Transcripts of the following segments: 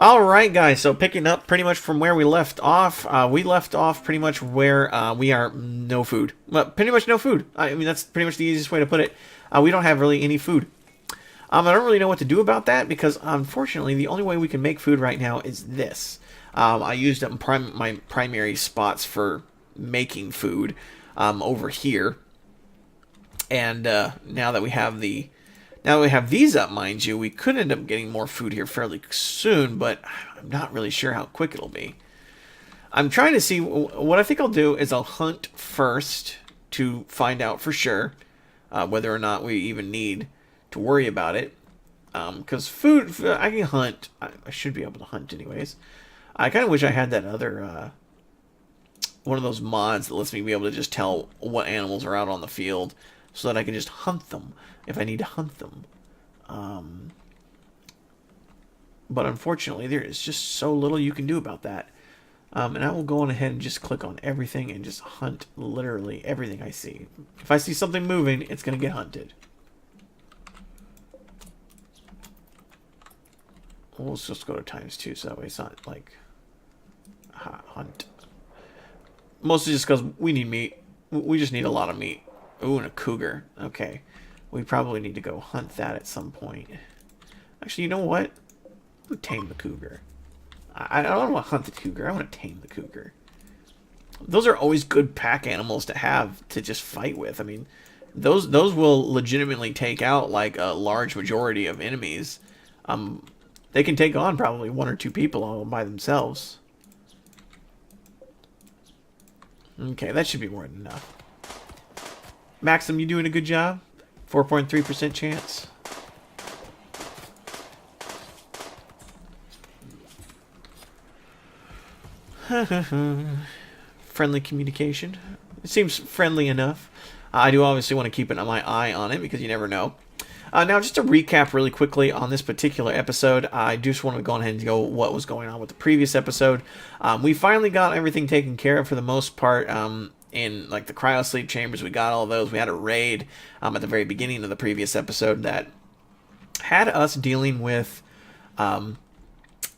All right, guys. So picking up pretty much from where we left off pretty much where we are no food. Well, pretty much no food. I mean, that's pretty much the easiest way to put it. We don't have really any food. I don't really know what to do about that because, unfortunately, the only way we can make food right now is this. I used up my primary spots for making food over here, and now that we have these up, mind you, we could end up getting more food here fairly soon, but I'm not really sure how quick it'll be. I'm trying to see, what I think I'll do is I'll hunt first to find out for sure whether or not we even need to worry about it. Because food, I can hunt. I should be able to hunt anyways. I kind of wish I had that other, one of those mods that lets me be able to just tell what animals are out on the field so that I can just hunt them if I need to hunt them. But unfortunately, there is just so little you can do about that. And I will go on ahead and just click on everything and just hunt literally everything I see. If I see something moving, it's going to get hunted. We'll just go to ×2 so that way it's not like hunt. Mostly just because we need meat. We just need a lot of meat. Ooh, and a cougar. Okay. We probably need to go hunt that at some point. Actually, you know what? We'll tame the cougar. I don't want to hunt the cougar. I want to tame the cougar. Those are always good pack animals to have to just fight with. I mean, those will legitimately take out like a large majority of enemies. They can take on probably 1 or 2 people all by themselves. Okay, that should be more than enough. Maxim, you doing a good job? 4.3% chance. Friendly communication. It seems friendly enough. I do obviously want to keep my eye on it because you never know. Now, just to recap really quickly on this particular episode, I just want to go ahead and go what was going on with the previous episode. We finally got everything taken care of for the most part. In like the cryo sleep chambers, we got all those. We had a raid at the very beginning of the previous episode that had us dealing with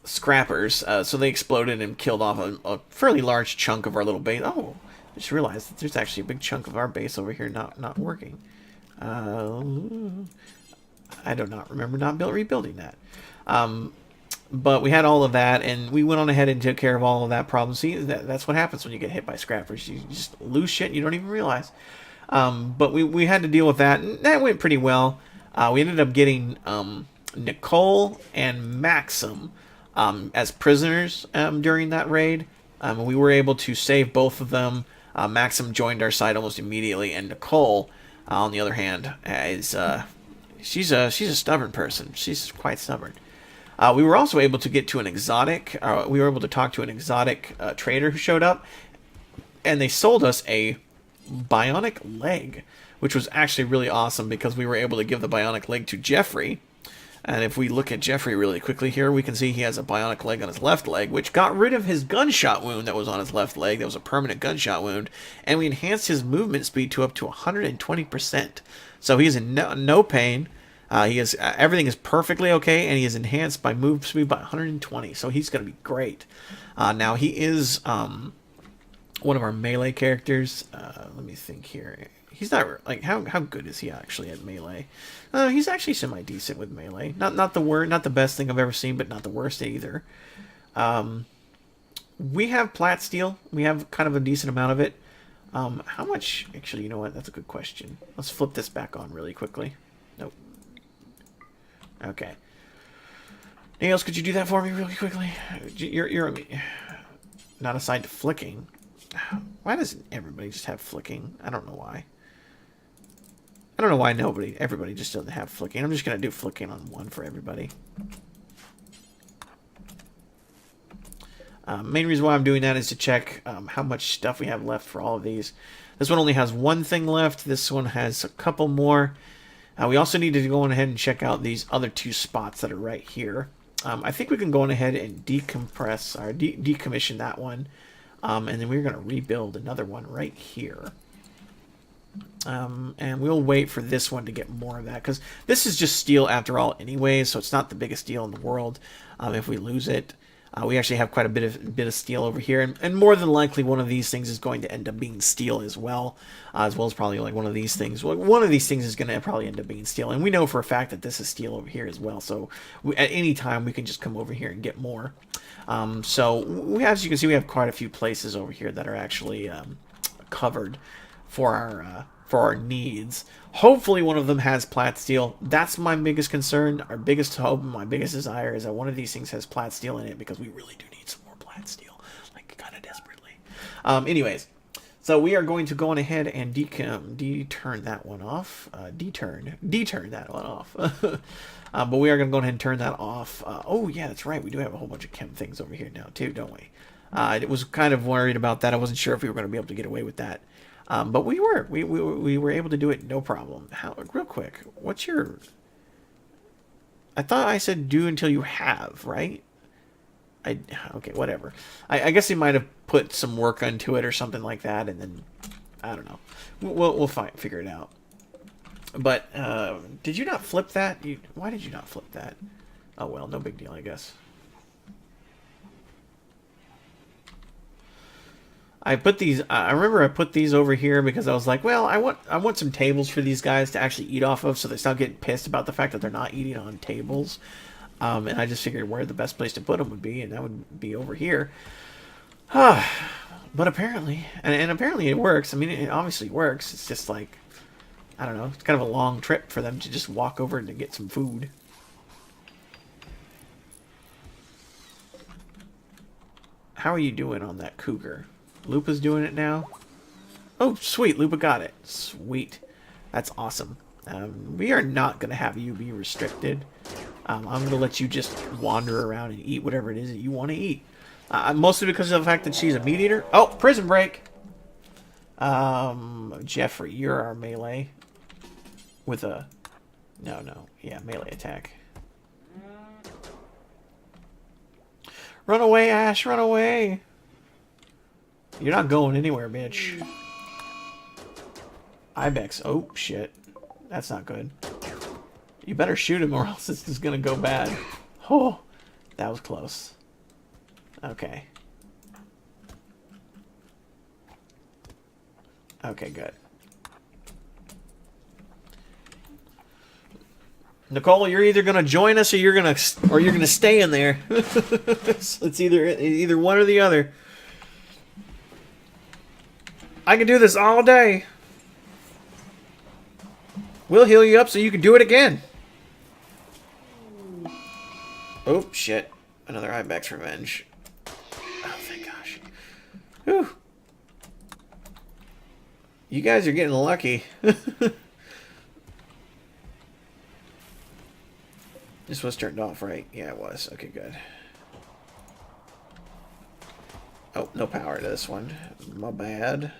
scrappers. So they exploded and killed off a fairly large chunk of our little base. Oh, I just realized that there's actually a big chunk of our base over here not working. I do not remember rebuilding that. But we had all of that, and we went on ahead and took care of all of that problem. See, that's what happens when you get hit by scrappers. You just lose shit and you don't even realize. But we had to deal with that, and that went pretty well. We ended up getting Nicole and Maxim as prisoners during that raid. We were able to save both of them. Maxim joined our side almost immediately, and Nicole, on the other hand, is she's a stubborn person. She's quite stubborn. We were also able to get to an exotic. We were able to talk to an exotic trader who showed up, and they sold us a bionic leg, which was actually really awesome because we were able to give the bionic leg to Jeffrey. And if we look at Jeffrey really quickly here, we can see he has a bionic leg on his left leg, which got rid of his gunshot wound that was on his left leg. That was a permanent gunshot wound. And we enhanced his movement speed to up to 120%. So he is in no pain. Everything is perfectly okay, and he is enhanced by move speed by 120. So he's going to be great. Now, he is one of our melee characters. Let me think here. He's not like how good is he actually at melee? He's actually semi decent with melee. Not the best thing I've ever seen, but not the worst either. We have plat steel. We have kind of a decent amount of it. How much? Actually, you know what? That's a good question. Let's flip this back on really quickly. Nope. Okay. Nails, could you do that for me really quickly? You're not assigned to flicking. Why doesn't everybody just have flicking? I don't know why. I don't know why everybody just doesn't have flicking. I'm just going to do flicking on 1 for everybody. Main reason why I'm doing that is to check how much stuff we have left for all of these. This one only has 1 thing left. This one has a couple more. We also need to go on ahead and check out these other 2 spots that are right here. I think we can go on ahead and decommission that one. And then we're going to rebuild another one right here. And we'll wait for this one to get more of that, because this is just steel after all anyway, so it's not the biggest steel in the world. If we lose it, we actually have quite a bit of steel over here, and more than likely one of these things is going to end up being steel as well as probably like one of these things. Well, one of these things is going to probably end up being steel, and we know for a fact that this is steel over here as well, so at any time we can just come over here and get more. So as you can see, we have quite a few places over here that are actually covered for our needs. Hopefully one of them has plat steel. That's my biggest concern. Our biggest hope, my biggest desire is that one of these things has plat steel in it, because we really do need some more plat steel, like kind of desperately. Anyways, so we are going to go on ahead and deturn that one off. Deturn that one off. But we are going to go ahead and turn that off. Oh yeah, that's right. We do have a whole bunch of chem things over here now too, don't we? I was kind of worried about that. I wasn't sure if we were going to be able to get away with that. But we were able to do it no problem. Real quick, what's your... I thought I said do until you have, right? Okay, whatever. I guess he might have put some work into it or something like that, and then I don't know. We'll figure it out. But did you not flip that? Why did you not flip that? Oh well, no big deal, I guess. I put these. I remember I put these over here because I was like, well, I want some tables for these guys to actually eat off of, so they stop getting pissed about the fact that they're not eating on tables. And I just figured where the best place to put them would be, and that would be over here. But apparently, and apparently it works. I mean, it obviously works. It's just like, I don't know. It's kind of a long trip for them to just walk over to get some food. How are you doing on that cougar? Lupa's doing it now. Oh, sweet. Lupa got it. Sweet. That's awesome. We are not going to have you be restricted. I'm going to let you just wander around and eat whatever it is that you want to eat. Mostly because of the fact that she's a meat eater. Oh, prison break. Jeffrey, you're our melee. With a... No. Yeah, melee attack. Run away, Ash. Run away. You're not going anywhere, bitch. Ibex. Oh, shit. That's not good. You better shoot him or else this is going to go bad. Oh, that was close. Okay. Okay, good. Nicole, you're either going to join us or you're going to stay in there. It's either one or the other. I can do this all day. We'll heal you up so you can do it again. Oh, shit. Another Ibex revenge. Oh, thank gosh. Whew. You guys are getting lucky. This was turned off, right? Yeah, it was. Okay, good. Oh, no power to this one. My bad.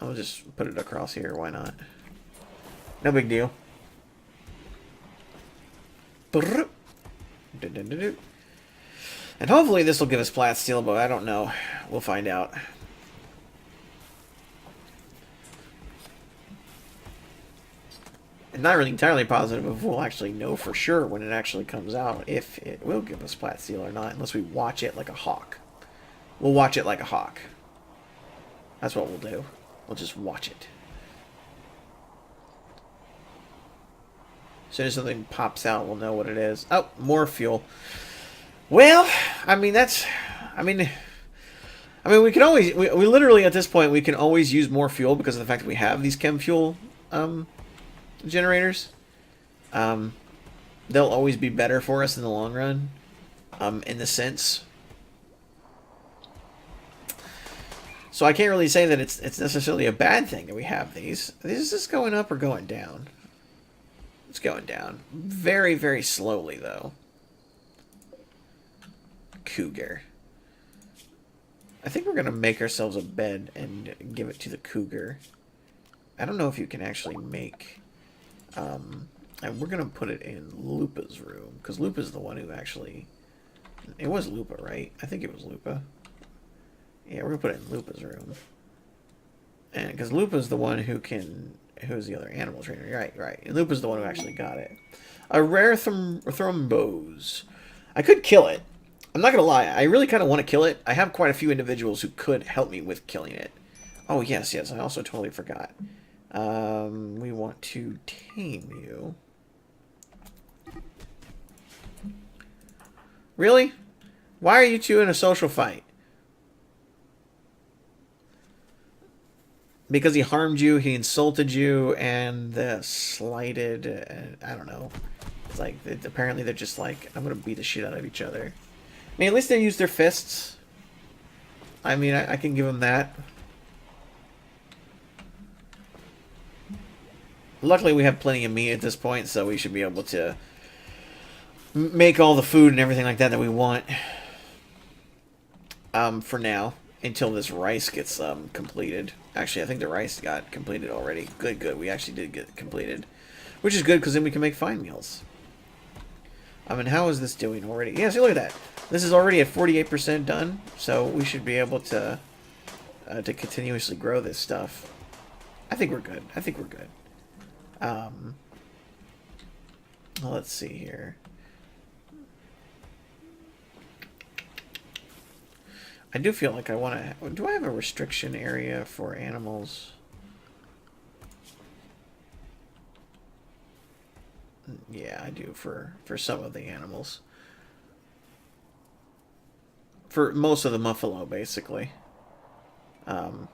I'll just put it across here. Why not? No big deal. And hopefully this will give us plat steel, but I don't know. We'll find out. I'm not really entirely positive if we'll actually know for sure when it actually comes out if it will give us plat steel or not, unless we watch it like a hawk. We'll watch it like a hawk. That's what we'll do. We'll just watch it. As soon as something pops out, we'll know what it is. Oh, more fuel. Well, I mean, that's... I mean, we can always... We literally, at this point, we can always use more fuel because of the fact that we have these Chem Fuel generators. They'll always be better for us in the long run, in the sense. So I can't really say that it's necessarily a bad thing that we have these. Is this going up or going down? It's going down. Very, very slowly, though. Cougar. I think we're going to make ourselves a bed and give it to the cougar. I don't know if you can actually make... and we're going to put it in Lupa's room, because Lupa's the one who actually... It was Lupa, right? I think it was Lupa. Yeah, we're gonna put it in Lupa's room. And because Lupa's the one who can... Who's the other animal trainer? Right. And Lupa's the one who actually got it. A rare thrombose. I could kill it. I'm not gonna lie. I really kind of want to kill it. I have quite a few individuals who could help me with killing it. Oh, yes. I also totally forgot. We want to tame you. Really? Why are you two in a social fight? Because he harmed you, he insulted you, and slighted. I don't know. It's like, apparently they're just like, I'm going to beat the shit out of each other. I mean, at least they use their fists. I mean, I can give them that. Luckily, we have plenty of meat at this point, so we should be able to make all the food and everything like that we want. For now. Until this rice gets completed. Actually, I think the rice got completed already. Good. We actually did get it completed. Which is good, because then we can make fine meals. I mean, how is this doing already? Yeah, see, look at that. This is already at 48% done. So we should be able to continuously grow this stuff. I think we're good. Let's see here. I do feel like I want to... Do I have a restriction area for animals? Yeah, I do for some of the animals. For most of the Muffle, basically. And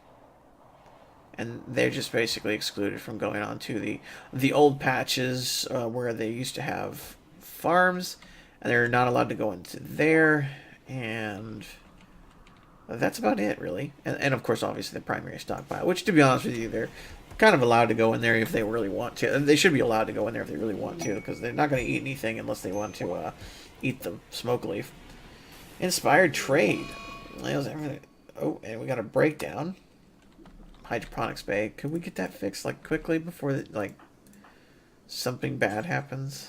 they're just basically excluded from going on to the old patches where they used to have farms. And they're not allowed to go into there. And... that's about it, really. And of course, obviously, the primary stockpile, which, to be honest with you, they're kind of allowed to go in there if they really want to. And they should be allowed to go in there if they really want to, because they're not going to eat anything unless they want to eat the smoke leaf. Inspired trade. Oh, and we got a breakdown. Hydroponics bay. Could we get that fixed, like, quickly before, like, something bad happens?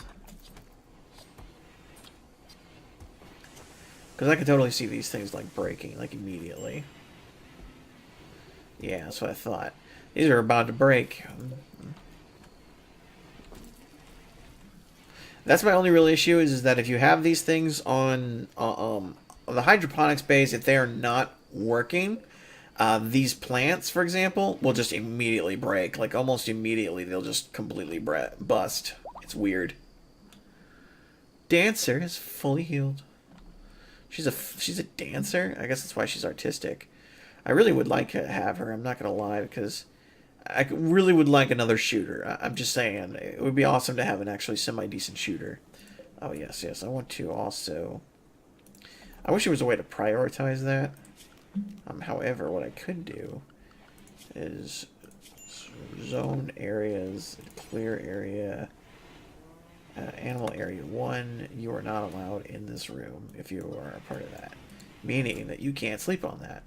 Because I could totally see these things, like, breaking, like, immediately. Yeah, that's what I thought. These are about to break. That's my only real issue, is that if you have these things on the hydroponics bays, if they are not working, these plants, for example, will just immediately break. Like, almost immediately, they'll just completely bust. It's weird. Dancer is fully healed. She's a dancer? I guess that's why she's artistic. I really would like to have her, I'm not going to lie, because I really would like another shooter. I'm just saying, it would be awesome to have an actually semi-decent shooter. Oh, yes, I want to also... I wish there was a way to prioritize that. However, what I could do is zone areas, clear area... animal area 1, you are not allowed in this room if you are a part of that. Meaning that you can't sleep on that.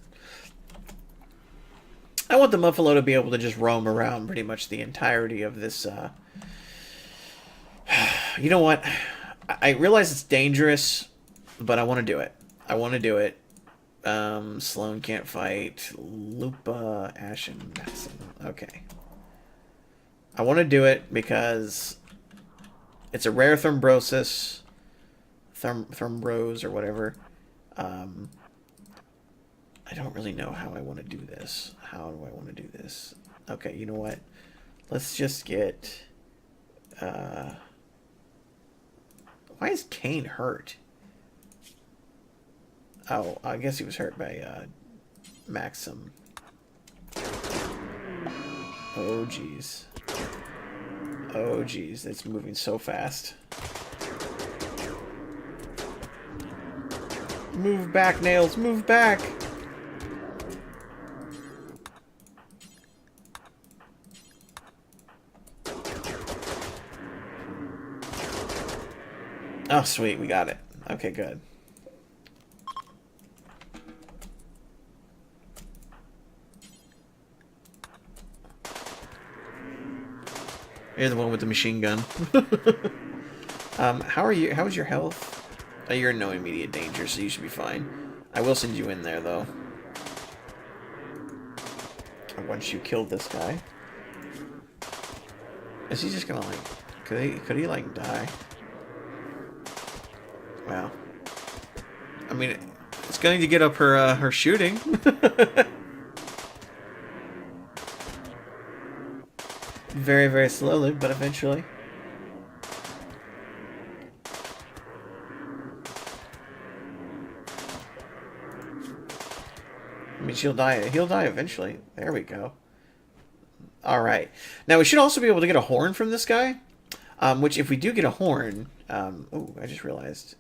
I want the Muffalo to be able to just roam around pretty much the entirety of this. You know what? I realize it's dangerous, but I want to do it. Sloan can't fight. Lupa, Ashen, Maxim. Okay. I want to do it because... it's a rare thrombrosis, thrombose or whatever. I don't really know how I want to do this. How do I want to do this? Okay, you know what? Let's just get... why is Kane hurt? Oh, I guess he was hurt by Maxim. Oh, jeez. Oh, geez, it's moving so fast. Move back, Nails, move back! Oh, sweet, we got it. Okay, good. You're the one with the machine gun. How are you? How is your health? Oh, you're in no immediate danger, so you should be fine. I will send you in there, though. once you kill this guy. Is he just gonna like... Could he like die? Wow. I mean, it's going to get up her shooting. Very, very slowly, but eventually. I mean, she'll die. He'll die eventually. There we go. All right. Now we should also be able to get a horn from this guy. Which, if we do get a horn, oh, I just realized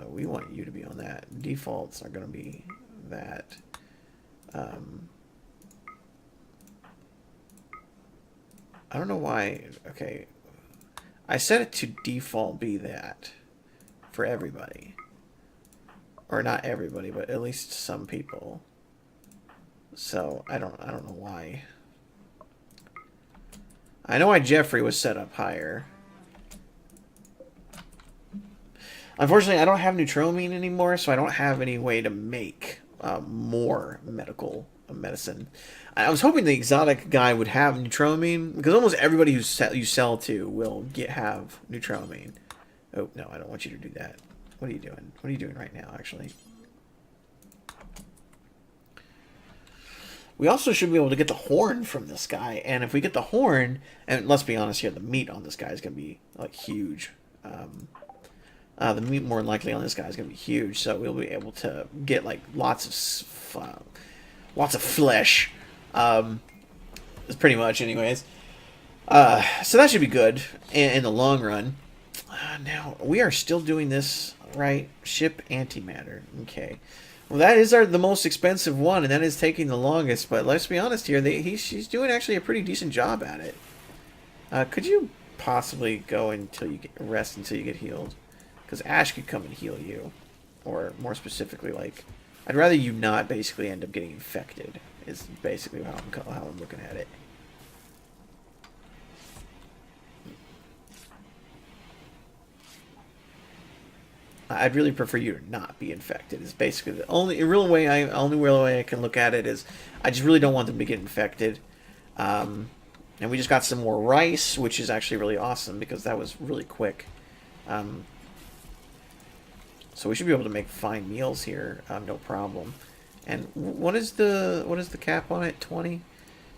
we want you to be on that. Defaults are going to be that. I don't know why. Okay, I set it to default be that for everybody, or not everybody, but at least some people. So I don't know why. I know why Jeffrey was set up higher. Unfortunately, I don't have Neutromine anymore, so I don't have any way to make more medicine. I was hoping the exotic guy would have Neutromine, because almost everybody you sell to will have Neutromine. Oh, no, I don't want you to do that. What are you doing? What are you doing right now, actually? We also should be able to get the horn from this guy, and if we get the horn, and let's be honest here, the meat on this guy is going to be, like, huge. The meat more than likely on this guy is going to be huge, so we'll be able to get like lots of flesh. Pretty much, anyways. So that should be good in the long run. Now we are still doing this right. Ship antimatter. Okay. Well, that is the most expensive one, and that is taking the longest. But let's be honest here, she's doing actually a pretty decent job at it. Could you possibly go until you rest until you get healed? Because Ash could come and heal you. Or, more specifically, like... I'd rather you not basically end up getting infected. Is basically how I'm looking at it. I'd really prefer you to not be infected. Is basically the only real way I can look at it is... I just really don't want them to get infected. And we just got some more rice, which is actually really awesome, because that was really quick. So we should be able to make fine meals here, no problem. And what is the cap on it? 20?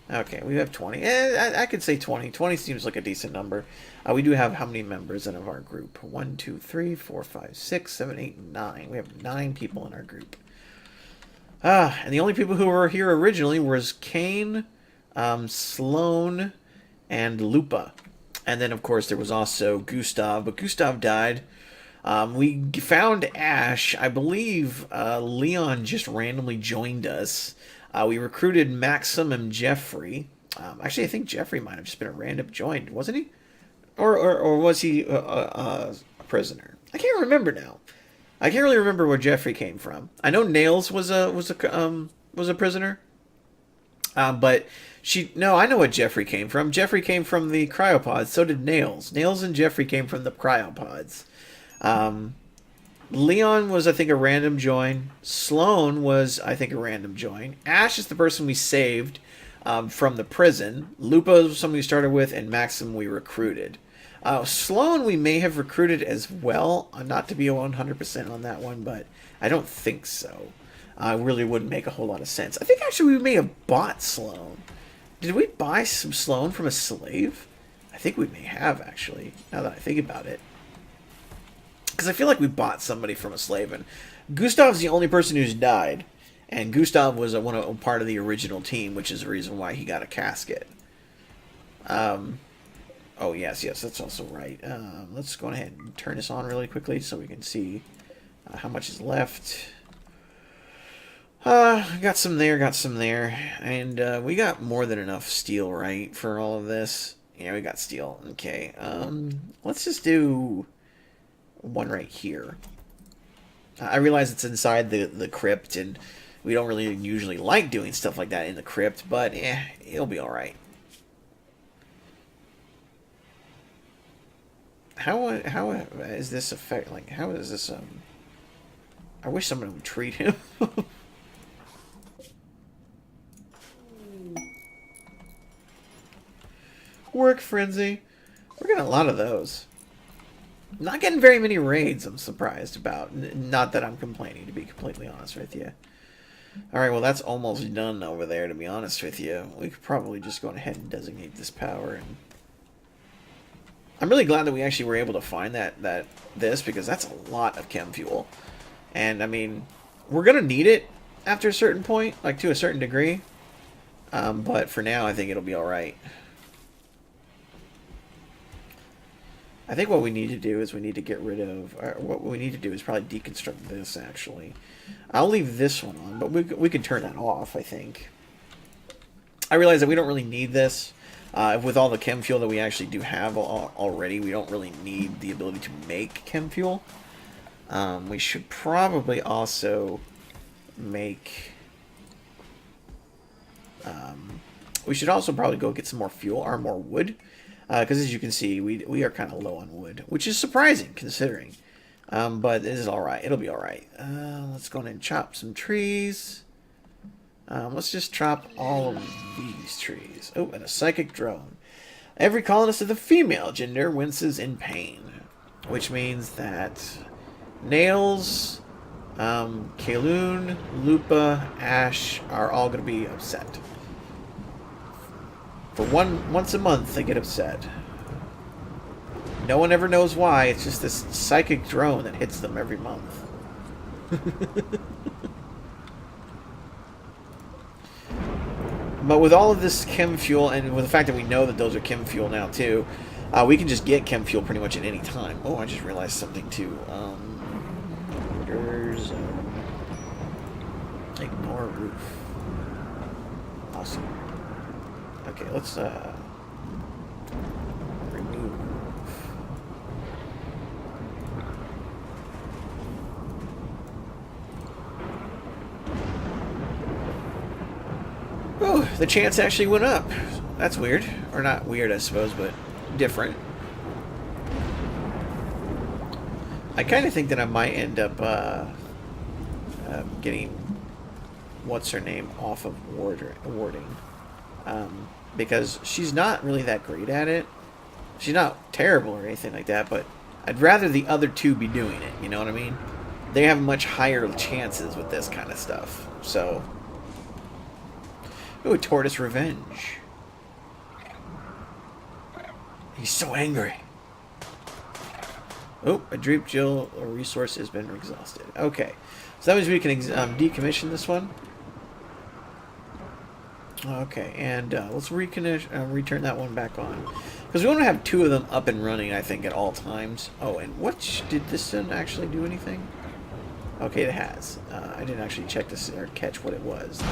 Okay, we have 20. I could say 20. 20 seems like a decent number. We do have how many members in our group? 1, 2, 3, 4, 5, 6, 7, 8, 9. We have 9 people in our group. And the only people who were here originally was Kane, Sloan, and Lupa. And then, of course, there was also Gustav, but Gustav died. We found Ash. I believe Leon just randomly joined us. We recruited Maxim and Jeffrey. Actually, I think Jeffrey might have just been a random join, wasn't he? Or was he a prisoner? I can't remember now. I can't really remember where Jeffrey came from. I know Nails was a prisoner. But I know what Jeffrey came from. Jeffrey came from the cryopods. So did Nails. Nails and Jeffrey came from the cryopods. Leon was, I think, a random join. Sloan was, I think, a random join. Ash is the person we saved from the prison. Lupa was someone we started with, and Maxim we recruited. Sloan we may have recruited as well. Not to be 100% on that one, but I don't think so. Really wouldn't make a whole lot of sense. I think actually we may have bought Sloan. Did we buy some Sloan from a slave? I think we may have, actually, now that I think about it. Because I feel like we bought somebody from a slave, and Gustav's the only person who's died, and Gustav was a part of the original team, which is the reason why he got a casket. Oh, yes, that's also right. Let's go ahead and turn this on really quickly so we can see how much is left. Got some there, and we got more than enough steel, right, for all of this? Yeah, we got steel. Okay, let's just do one right here. I realize it's inside the crypt, and we don't really usually like doing stuff like that in the crypt, but it'll be alright. How is this affect, like, how is this, I wish someone would treat him. Work Frenzy. We're getting a lot of those. Not getting very many raids, I'm surprised about. Not that I'm complaining, to be completely honest with you. Alright, well that's almost done over there, to be honest with you. We could probably just go ahead and designate this power. And I'm really glad that we actually were able to find this, because that's a lot of Chem Fuel. And, I mean, we're going to need it after a certain point, like to a certain degree. But for now, I think it'll be alright. I think what we need to do is we need to get rid of... what we need to do is probably deconstruct this, actually. I'll leave this one on, but we can turn that off, I think. I realize that we don't really need this. With all the Chem Fuel that we actually do have already, we don't really need the ability to make Chem Fuel. We should probably also make... we should also probably go get some more fuel, or more wood. Because as you can see, we are kind of low on wood, which is surprising considering. But it is alright. It'll be alright. Let's go in and chop some trees. Let's just chop all of these trees. Oh, and a psychic drone. Every colonist of the female gender winces in pain. Which means that Nails, Kaloon, Lupa, Ash are all going to be upset. For once a month, they get upset. No one ever knows why. It's just this psychic drone that hits them every month. But with all of this Chem Fuel, and with the fact that we know that those are Chem Fuel now too, we can just get Chem Fuel pretty much at any time. Oh, I just realized something too. Orders, ignore roof. Awesome. Okay, let's remove. Oh, the chance actually went up. That's weird. Or not weird, I suppose, but different. I kind of think that I might end up getting what's her name off of warding. Because she's not really that great at it. She's not terrible or anything like that, but I'd rather the other two be doing it, you know what I mean? They have much higher chances with this kind of stuff, so... Ooh, Tortoise Revenge. He's so angry. Oh, a Dreep Jill resource has been exhausted. Okay, so that means we can decommission this one. Okay, and let's return that one back on. Because we want to have two of them up and running, I think, at all times. Oh, and did this one actually do anything? Okay, it has. I didn't actually check this or catch what it was.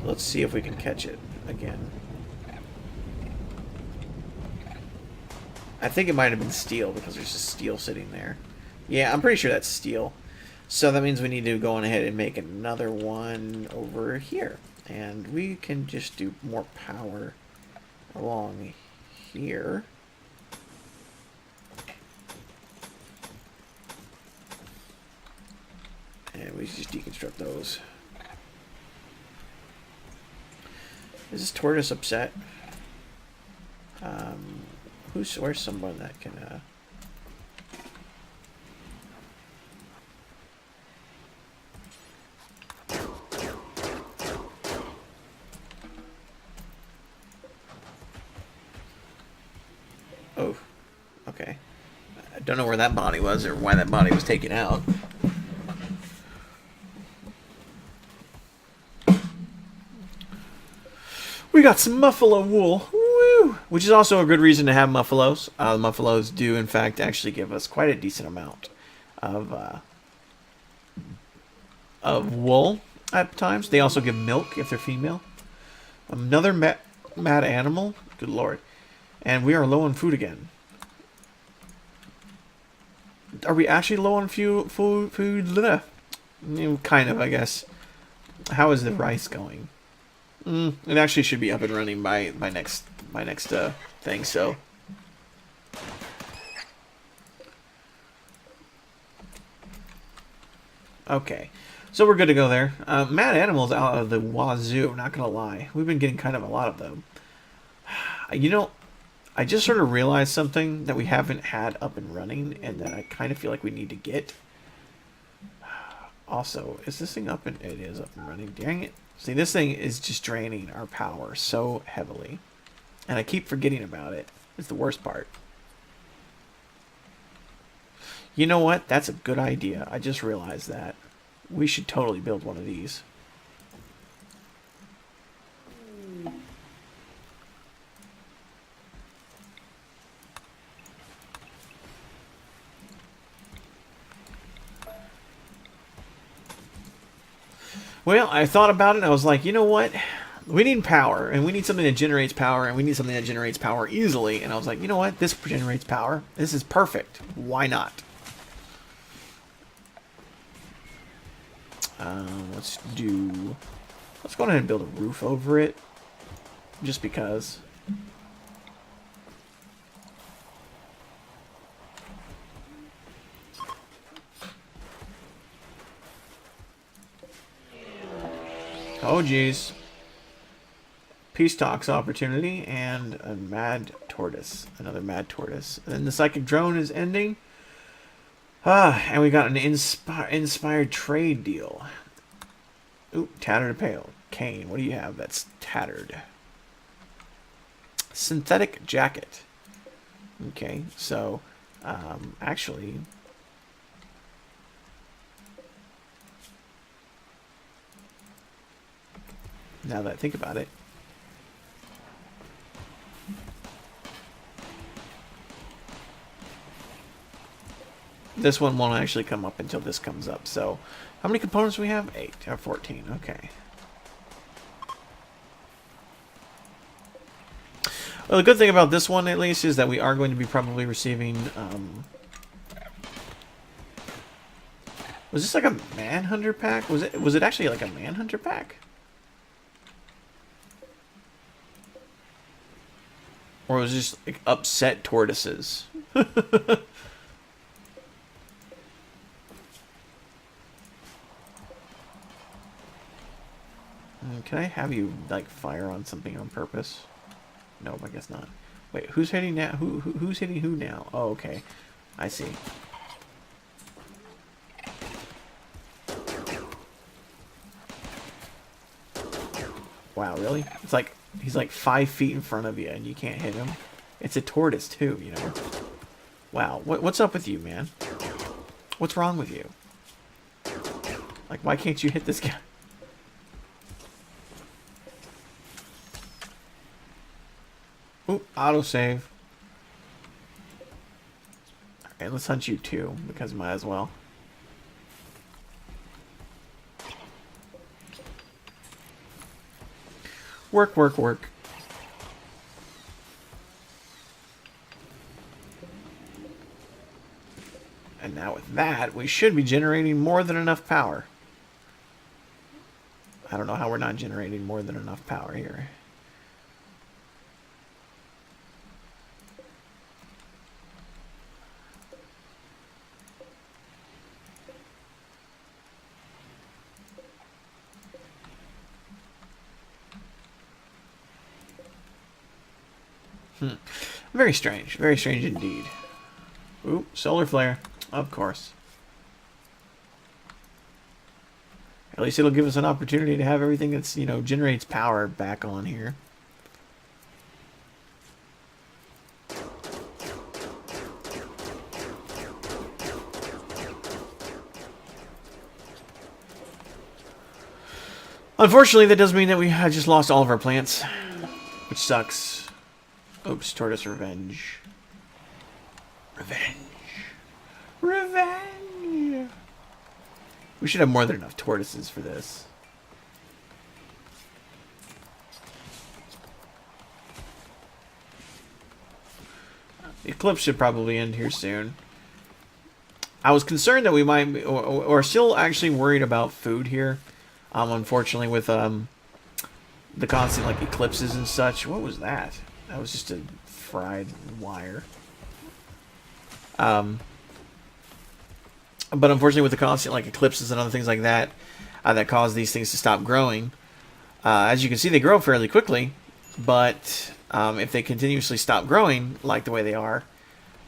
Let's see if we can catch it again. I think it might have been steel because there's just steel sitting there. Yeah, I'm pretty sure that's steel. So that means we need to go on ahead and make another one over here. And we can just do more power along here. And we just deconstruct those. Is this tortoise upset? Where's someone that can... Oh, okay. I don't know where that body was or why that body was taken out. We got some Muffle wool, woo! Which is also a good reason to have Muffalos. Muffalos do, in fact, actually give us quite a decent amount of wool at times. They also give milk if they're female. Another mad animal. Good lord. And we are low on food again. Are we actually low on food? Kind of, I guess. How is the rice going? It actually should be up and running by next thing. So. Okay. So we're good to go there. Mad animals out of the wazoo, not gonna lie. We've been getting kind of a lot of them. You know, I just sort of realized something that we haven't had up and running, and that I kind of feel like we need to get. Also, is this thing up and... It is up and running. Dang it. See, this thing is just draining our power so heavily. And I keep forgetting about it. It's the worst part. You know what? That's a good idea. I just realized that. We should totally build one of these. Well, I thought about it and I was like, you know what? We need power, and we need something that generates power, and we need something that generates power easily. And I was like, you know what? This generates power. This is perfect. Why not? Let's go ahead and build a roof over it, just because. Oh, geez. Peace talks opportunity and a mad tortoise. Another mad tortoise. And then the psychic drone is ending. And we got an inspired trade deal. Ooh, tattered apparel. Kane, what do you have that's tattered? Synthetic jacket. Okay, so, actually... Now that I think about it. This one won't actually come up until this comes up. So, how many components do we have? 8 or 14. Okay. Well, the good thing about this one, at least, is that we are going to be probably receiving... was this like a Manhunter pack? Was it actually like a Manhunter pack? Or was it just like upset tortoises? Can I have you like fire on something on purpose? No, I guess not. Wait, who's hitting now? Who's hitting who now? Oh, okay, I see. Wow, really? It's like he's like 5 feet in front of you and you can't hit him. It's a tortoise too, you know. Wow, what's up with you, man? What's wrong with you? Like, why can't you hit this guy? Ooh, autosave. Alright, let's hunt you too, because might as well. Work, work, work. And now with that, we should be generating more than enough power. I don't know how we're not generating more than enough power here. Very strange indeed. Ooh, solar flare, of course. At least it'll give us an opportunity to have everything that's, you know, generates power back on here. Unfortunately, that does mean that we just lost all of our plants, which sucks. Oops, tortoise revenge. Revenge. Revenge. We should have more than enough tortoises for this. The eclipse should probably end here soon. I was concerned that we might be, or still actually worried about food here. Unfortunately, with the constant like eclipses and such. What was that? That was just a fried wire. But unfortunately with the constant like eclipses and other things like that, that cause these things to stop growing. As you can see, they grow fairly quickly, but if they continuously stop growing like the way they are,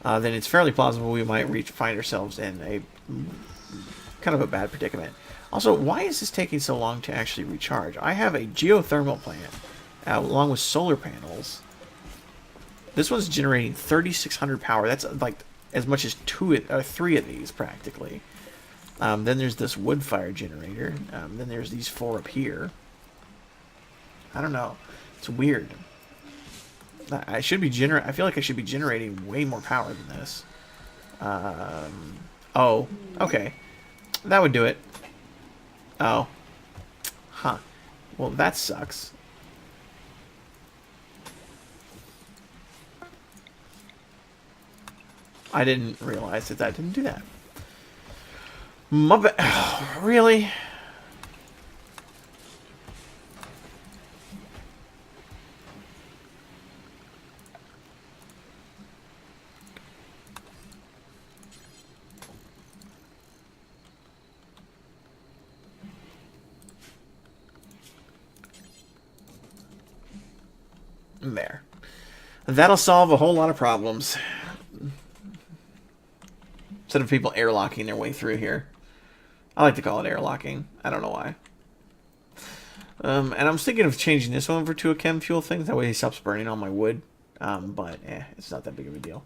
then it's fairly plausible we might find ourselves in a kind of a bad predicament. Also, why is this taking so long to actually recharge? I have a geothermal plant along with solar panels. This one's generating 3,600 power. That's like as much as 3 of these practically. Then there's this wood fire generator. Then there's these 4 up here. I don't know. It's weird. I should be I feel like I should be generating way more power than this. Oh, okay. That would do it. Oh. Huh. Well, that sucks. I didn't realize that didn't do that. Muppet. Oh, really? There. That'll solve a whole lot of problems. Instead of people airlocking their way through here. I like to call it airlocking. I don't know why. And I was thinking of changing this one over to a Chem Fuel thing. That way he stops burning all my wood. But it's not that big of a deal.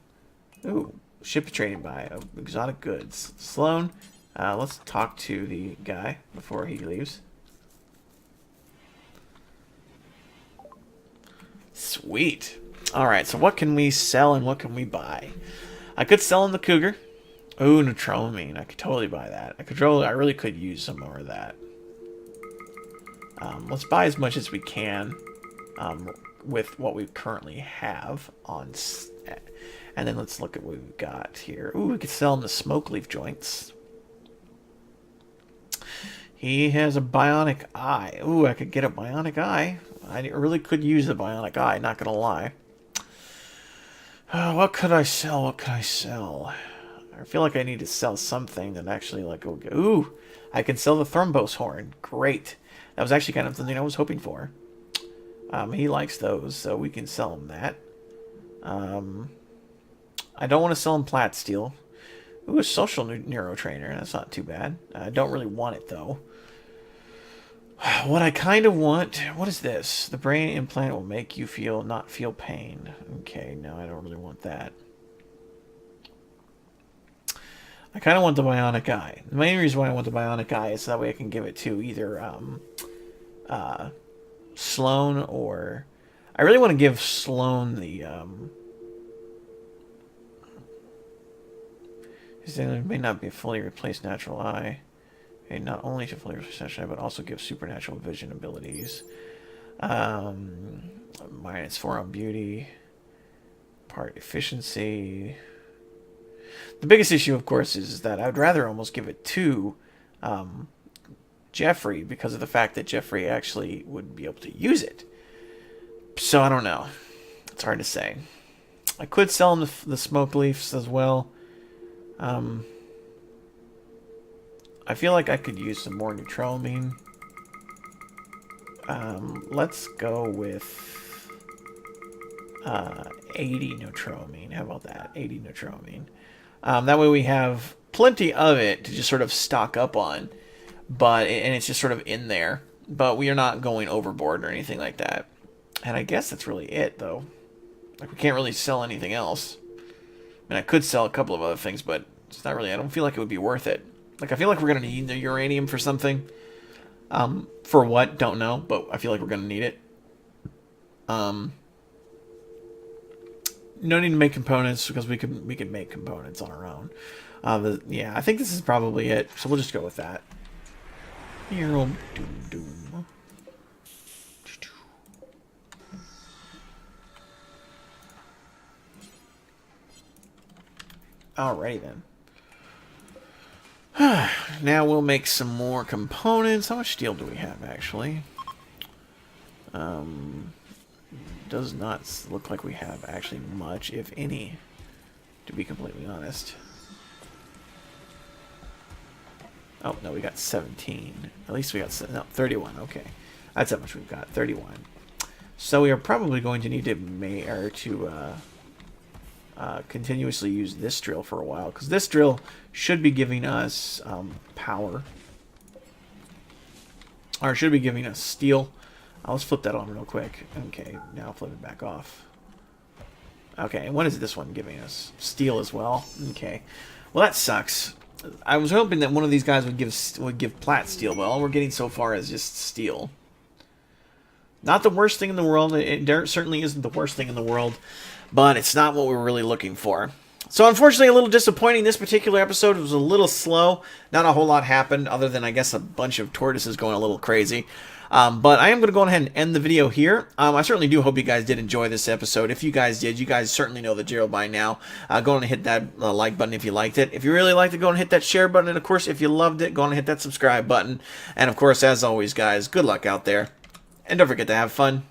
Ooh, ship trading by exotic goods. Sloan, let's talk to the guy before he leaves. Sweet. Alright, so what can we sell and what can we buy? I could sell him the Cougar. Ooh, Neutromine. I could totally buy that. I really could use some more of that. Let's buy as much as we can with what we currently have on. And then let's look at what we've got here. Ooh, we could sell him the smoke leaf joints. He has a bionic eye. Ooh, I could get a bionic eye. I really could use a bionic eye, not gonna lie. What could I sell? What could I sell? I feel like I need to sell something that actually, like, ooh, I can sell the Thrumbos horn. Great. That was actually kind of something I was hoping for. He likes those, so we can sell him that. I don't want to sell him Plat Steel. Ooh, a social neurotrainer. That's not too bad. I don't really want it, though. What I kind of want... What is this? The brain implant will make you not feel pain. Okay, no, I don't really want that. I kind of want the bionic eye. The main reason why I want the bionic eye is so that way I can give it to either Sloan or... I really want to give Sloan the... It may not be a fully replaced natural eye. Okay, not only to fully replace natural eye, but also give supernatural vision abilities. -4 on beauty. Part efficiency. The biggest issue, of course, is that I'd rather almost give it to Jeffrey because of the fact that Jeffrey actually would be able to use it. So I don't know. It's hard to say. I could sell him the smoke leaves as well. I feel like I could use some more Neutromine. Let's go with 80 Neutromine. How about that? 80 Neutromine. That way we have plenty of it to just sort of stock up on, and it's just sort of in there. But we are not going overboard or anything like that. And I guess that's really it, though. Like, we can't really sell anything else. I mean, I could sell a couple of other things, but it's not really... I don't feel like it would be worth it. Like, I feel like we're going to need the uranium for something. For what? Don't know, but I feel like we're going to need it. No need to make components, because we can make components on our own. Yeah, I think this is probably it, so we'll just go with that. Doom, doom. Alrighty then. Now we'll make some more components. How much steel do we have, actually? Does not look like we have actually much, if any, to be completely honest. Oh, no, we got 17. At least we got, no, 31. Okay. That's how much we've got, 31. So we are probably going to need to continuously use this drill for a while, because this drill should be giving us power. Or should be giving us steel. Let's flip that on real quick. Okay, now flip it back off. Okay, and what is this one giving us? Steel as well. Okay. Well, that sucks. I was hoping that one of these guys would give plat steel, but all we're getting so far is just steel. Not the worst thing in the world. It certainly isn't the worst thing in the world, but it's not what we're really looking for. So unfortunately, a little disappointing. This particular episode was a little slow. Not a whole lot happened, other than, I guess, a bunch of tortoises going a little crazy. But I am going to go ahead and end the video here. I certainly do hope you guys did enjoy this episode. If you guys did, you guys certainly know the drill by now. Go on and hit that like button if you liked it. If you really liked it, go on and hit that share button. And, of course, if you loved it, go on and hit that subscribe button. And, of course, as always, guys, good luck out there. And don't forget to have fun.